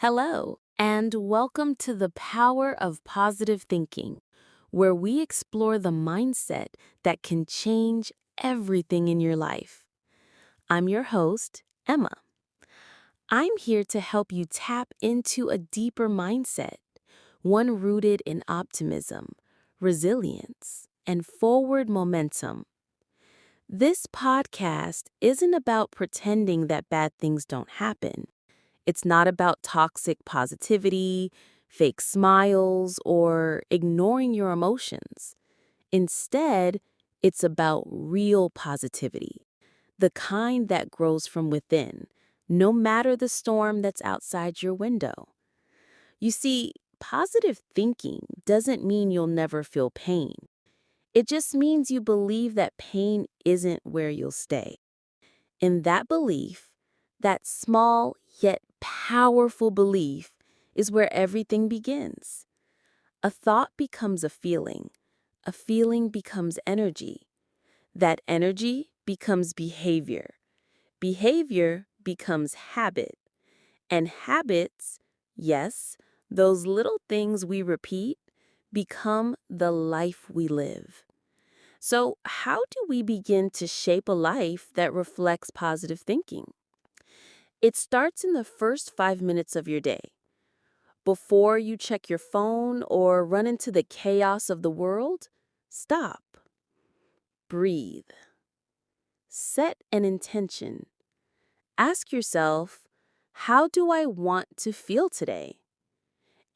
Hello, and welcome to the Power of Positive Thinking, where we explore the mindset that can change everything in your life. I'm your host, Emma. I'm here to help you tap into a deeper mindset, one rooted in optimism, resilience, and forward momentum. This podcast isn't about pretending that bad things don't happen. It's not about toxic positivity, fake smiles, or ignoring your emotions. Instead, it's about real positivity, the kind that grows from within, no matter the storm that's outside your window. You see, positive thinking doesn't mean you'll never feel pain. It just means you believe that pain isn't where you'll stay. In that belief, that small yet powerful belief is where everything begins. A thought becomes a feeling becomes energy. That energy becomes behavior. Behavior becomes habit. And habits, yes, those little things we repeat, become the life we live. So, how do we begin to shape a life that reflects positive thinking? It starts in the first 5 minutes of your day. Before you check your phone or run into the chaos of the world, stop. Breathe. Set an intention. Ask yourself, how do I want to feel today?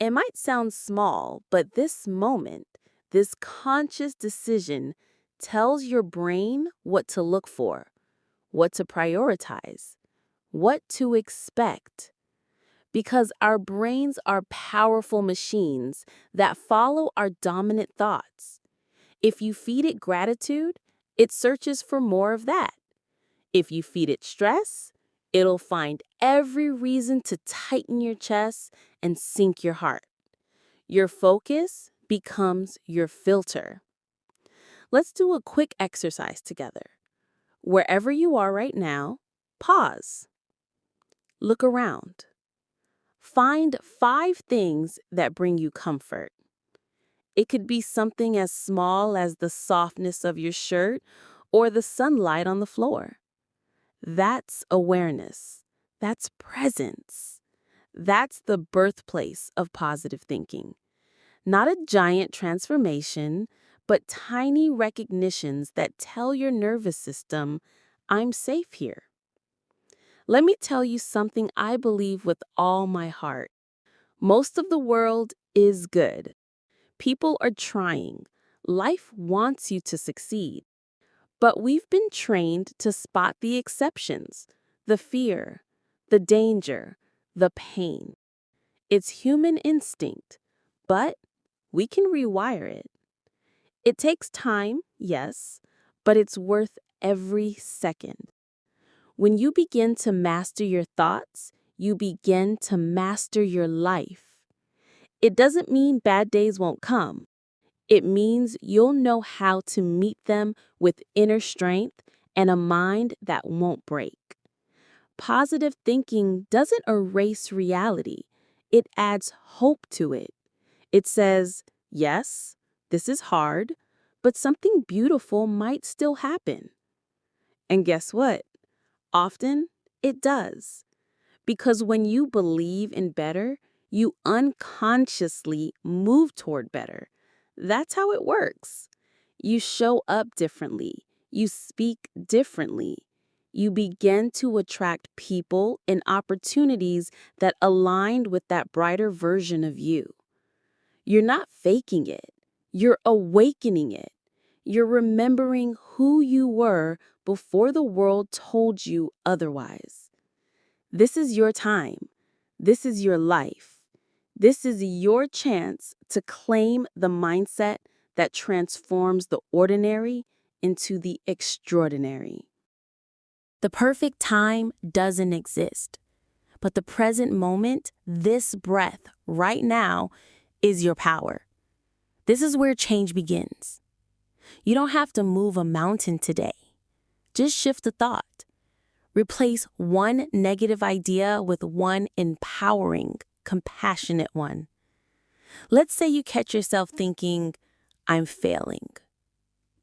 It might sound small, but this moment, this conscious decision, tells your brain what to look for, what to prioritize, what to expect. Because our brains are powerful machines that follow our dominant thoughts. If you feed it gratitude, it searches for more of that. If you feed it stress, it'll find every reason to tighten your chest and sink your heart. Your focus becomes your filter. Let's do a quick exercise together. Wherever you are right now, pause. Look around. Find 5 things that bring you comfort. It could be something as small as the softness of your shirt or the sunlight on the floor. That's awareness. That's presence. That's the birthplace of positive thinking. Not a giant transformation, but tiny recognitions that tell your nervous system, I'm safe here. Let me tell you something I believe with all my heart. Most of the world is good. People are trying. Life wants you to succeed. But we've been trained to spot the exceptions, the fear, the danger, the pain. It's human instinct, but we can rewire it. It takes time, yes, but it's worth every second. When you begin to master your thoughts, you begin to master your life. It doesn't mean bad days won't come. It means you'll know how to meet them with inner strength and a mind that won't break. Positive thinking doesn't erase reality. It adds hope to it. It says, yes, this is hard, but something beautiful might still happen. And guess what? Often, it does. Because when you believe in better, you unconsciously move toward better. That's how it works. You show up differently. You speak differently. You begin to attract people and opportunities that aligned with that brighter version of you. You're not faking it. You're awakening it. You're remembering who you were before the world told you otherwise. This is your time. This is your life. This is your chance to claim the mindset that transforms the ordinary into the extraordinary. The perfect time doesn't exist, but the present moment, this breath right now, is your power. This is where change begins. You don't have to move a mountain today. Just shift a thought. Replace one negative idea with one empowering, compassionate one. Let's say you catch yourself thinking, I'm failing.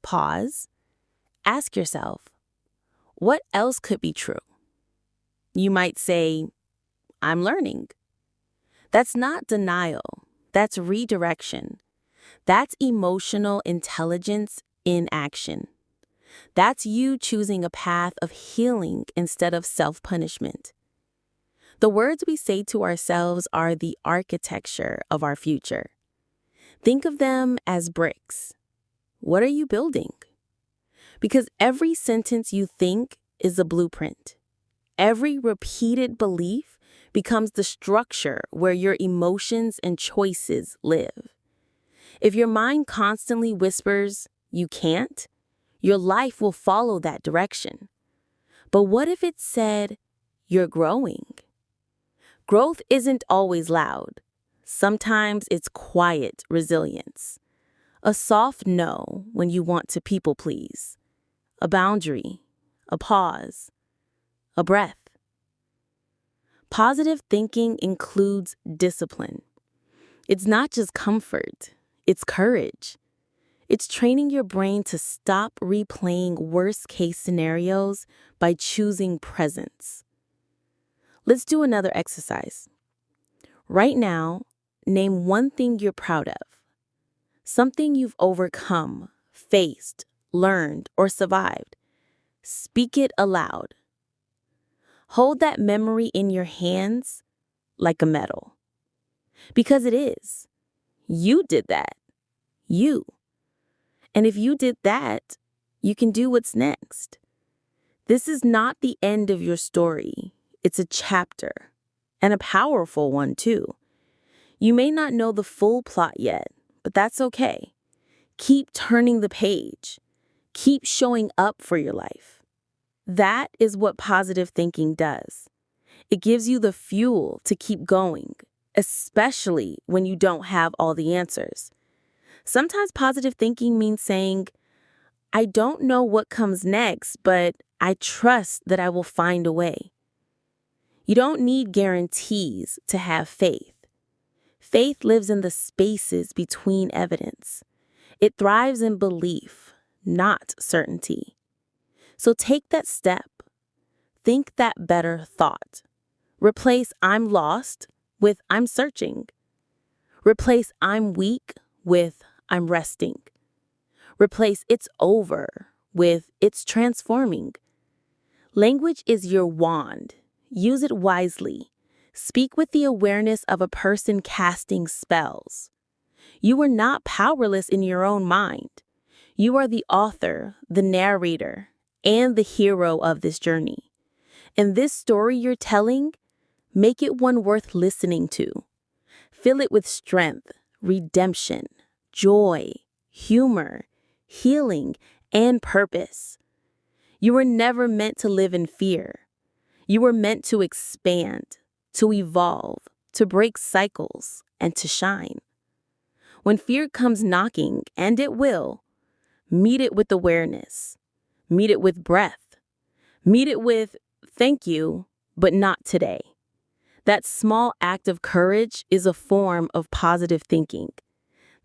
Pause. Ask yourself, what else could be true? You might say, I'm learning. That's not denial. That's redirection. That's emotional intelligence in action. That's you choosing a path of healing instead of self-punishment. The words we say to ourselves are the architecture of our future. Think of them as bricks. What are you building? Because every sentence you think is a blueprint. Every repeated belief becomes the structure where your emotions and choices live. If your mind constantly whispers, you can't, your life will follow that direction. But what if it said, you're growing? Growth isn't always loud. Sometimes it's quiet resilience. A soft no when you want to people please. A boundary, a pause, a breath. Positive thinking includes discipline. It's not just comfort, it's courage. It's training your brain to stop replaying worst-case scenarios by choosing presence. Let's do another exercise. Right now, name one thing you're proud of. Something you've overcome, faced, learned, or survived. Speak it aloud. Hold that memory in your hands like a medal. Because it is. You did that. You. And if you did that, you can do what's next. This is not the end of your story. It's a chapter, and a powerful one too. You may not know the full plot yet, but that's okay. Keep turning the page. Keep showing up for your life. That is what positive thinking does. It gives you the fuel to keep going, especially when you don't have all the answers. Sometimes positive thinking means saying, I don't know what comes next, but I trust that I will find a way. You don't need guarantees to have faith. Faith lives in the spaces between evidence. It thrives in belief, not certainty. So take that step. Think that better thought. Replace I'm lost with I'm searching. Replace I'm weak with I'm resting. Replace it's over with it's transforming. Language is your wand. Use it wisely. Speak with the awareness of a person casting spells. You are not powerless in your own mind. You are the author, the narrator, and the hero of this journey. And this story you're telling, make it one worth listening to. Fill it with strength, redemption, joy, humor, healing, and purpose. You were never meant to live in fear. You were meant to expand, to evolve, to break cycles, and to shine. When fear comes knocking, and it will, meet it with awareness. Meet it with breath. Meet it with, thank you, but not today. That small act of courage is a form of positive thinking.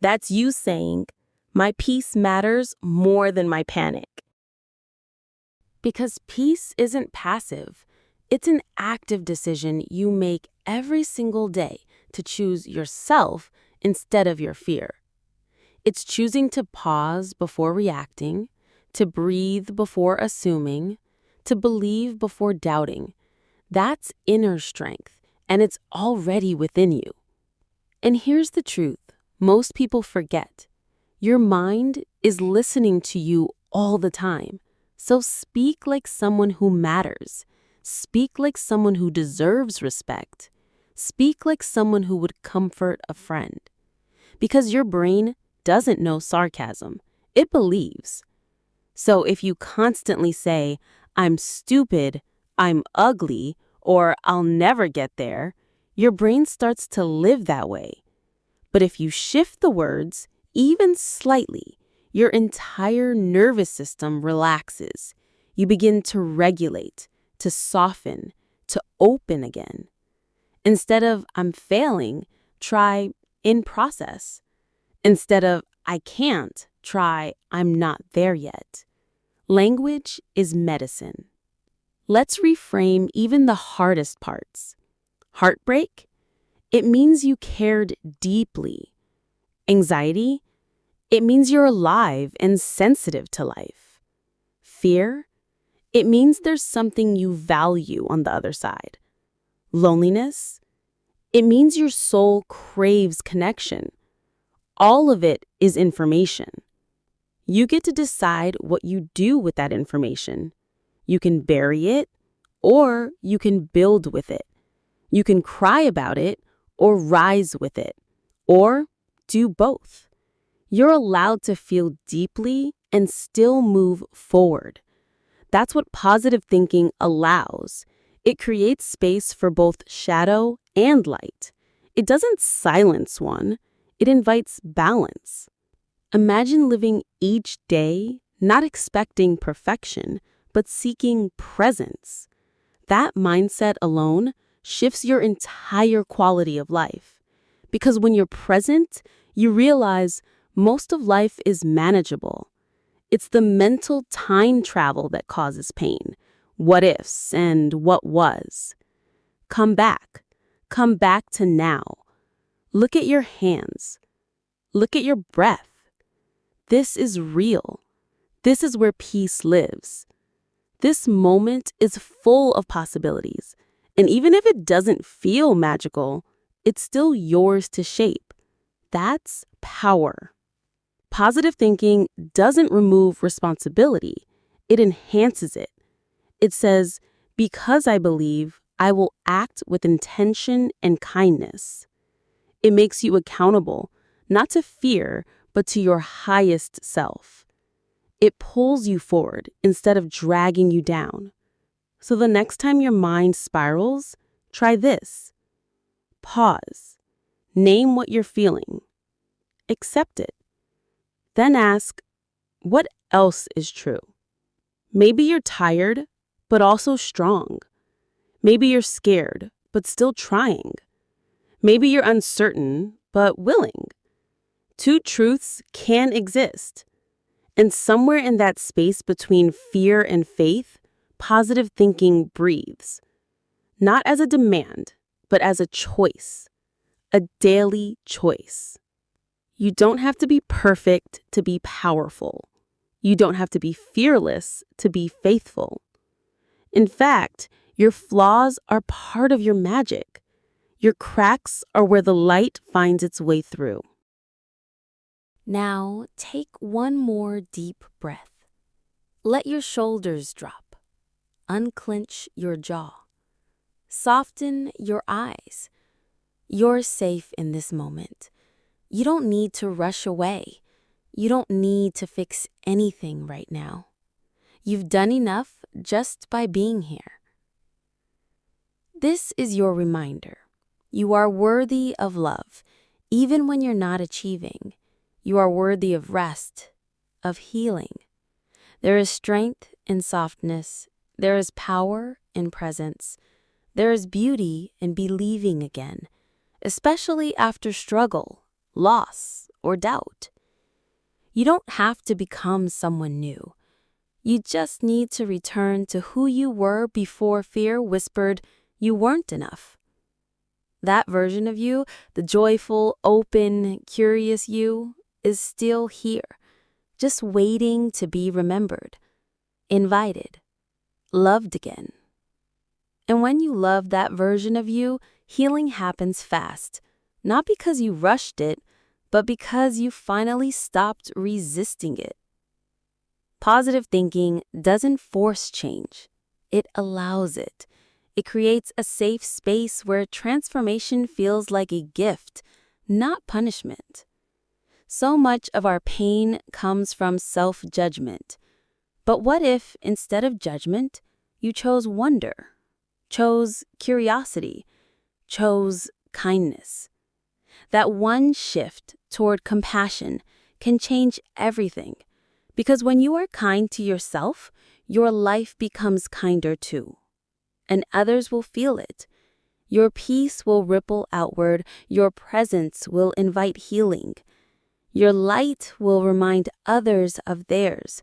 That's you saying, my peace matters more than my panic. Because peace isn't passive. It's an active decision you make every single day to choose yourself instead of your fear. It's choosing to pause before reacting, to breathe before assuming, to believe before doubting. That's inner strength, and it's already within you. And here's the truth most people forget. Your mind is listening to you all the time. So speak like someone who matters. Speak like someone who deserves respect. Speak like someone who would comfort a friend. Because your brain doesn't know sarcasm. It believes. So if you constantly say, I'm stupid, I'm ugly, or I'll never get there, your brain starts to live that way. But if you shift the words, even slightly, your entire nervous system relaxes. You begin to regulate, to soften, to open again. Instead of I'm failing, try in process. Instead of I can't, try I'm not there yet. Language is medicine. Let's reframe even the hardest parts. Heartbreak? It means you cared deeply. Anxiety? It means you're alive and sensitive to life. Fear? It means there's something you value on the other side. Loneliness? It means your soul craves connection. All of it is information. You get to decide what you do with that information. You can bury it, or you can build with it. You can cry about it, or rise with it, or do both. You're allowed to feel deeply and still move forward. That's what positive thinking allows. It creates space for both shadow and light. It doesn't silence one, it invites balance. Imagine living each day not expecting perfection, but seeking presence. That mindset alone shifts your entire quality of life. Because when you're present, you realize most of life is manageable. It's the mental time travel that causes pain, what ifs and what was. Come back. Come back to now. Look at your hands. Look at your breath. This is real. This is where peace lives. This moment is full of possibilities, and even if it doesn't feel magical, it's still yours to shape. That's power. Positive thinking doesn't remove responsibility, it enhances it. It says, because I believe, I will act with intention and kindness. It makes you accountable, not to fear, but to your highest self. It pulls you forward instead of dragging you down. So the next time your mind spirals, try this. Pause. Name what you're feeling. Accept it. Then ask, what else is true? Maybe you're tired, but also strong. Maybe you're scared, but still trying. Maybe you're uncertain, but willing. Two truths can exist. And somewhere in that space between fear and faith, positive thinking breathes. Not as a demand, but as a choice. A daily choice. You don't have to be perfect to be powerful. You don't have to be fearless to be faithful. In fact, your flaws are part of your magic. Your cracks are where the light finds its way through. Now, take one more deep breath. Let your shoulders drop. Unclench your jaw. Soften your eyes. You're safe in this moment. You don't need to rush away. You don't need to fix anything right now. You've done enough just by being here. This is your reminder. You are worthy of love, even when you're not achieving. You are worthy of rest, of healing. There is strength in softness. There is power in presence. There is beauty in believing again, especially after struggle, loss, or doubt. You don't have to become someone new. You just need to return to who you were before fear whispered you weren't enough. That version of you, the joyful, open, curious you, is still here, just waiting to be remembered, invited, loved again. And when you love that version of you, healing happens fast, not because you rushed it, but because you finally stopped resisting it. Positive thinking doesn't force change. It allows it. It creates a safe space where transformation feels like a gift, not punishment. So much of our pain comes from self-judgment. But what if, instead of judgment, you chose wonder, chose curiosity, chose kindness? That one shift toward compassion can change everything. Because when you are kind to yourself, your life becomes kinder too. And others will feel it. Your peace will ripple outward. Your presence will invite healing. Your light will remind others of theirs.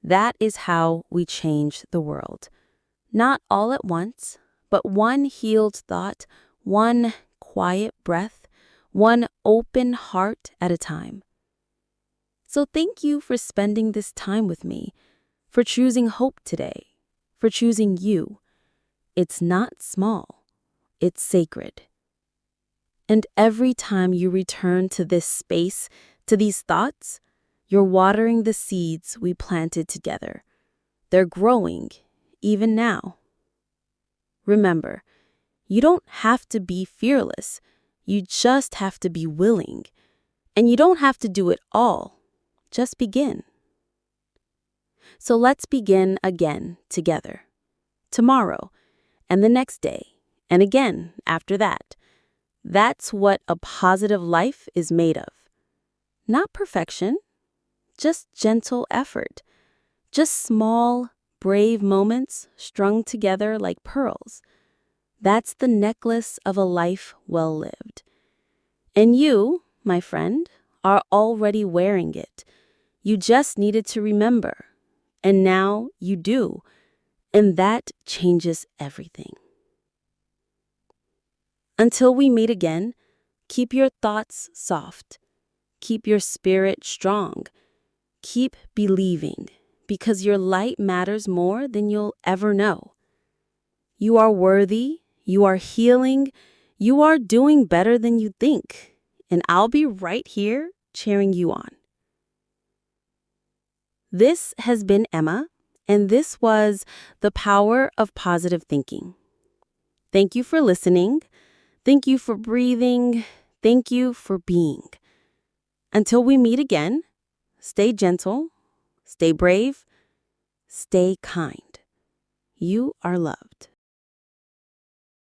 That is how we change the world. Not all at once, but one healed thought, one quiet breath, one open heart at a time. So thank you for spending this time with me, for choosing hope today, for choosing you. It's not small, it's sacred. And every time you return to this space, to these thoughts, you're watering the seeds we planted together. They're growing, even now. Remember, you don't have to be fearless. You just have to be willing. And you don't have to do it all. Just begin. So let's begin again together. Tomorrow, and the next day, and again after that. That's what a positive life is made of. Not perfection, just gentle effort. Just small, brave moments strung together like pearls. That's the necklace of a life well lived. And you, my friend, are already wearing it. You just needed to remember. And now you do. And that changes everything. Until we meet again, keep your thoughts soft. Keep your spirit strong. Keep believing, because your light matters more than you'll ever know. You are worthy, you are healing, you are doing better than you think, and I'll be right here cheering you on. This has been Emma, and this was The Power of Positive Thinking. Thank you for listening. Thank you for breathing. Thank you for being. Until we meet again, stay gentle, stay brave, stay kind. You are loved.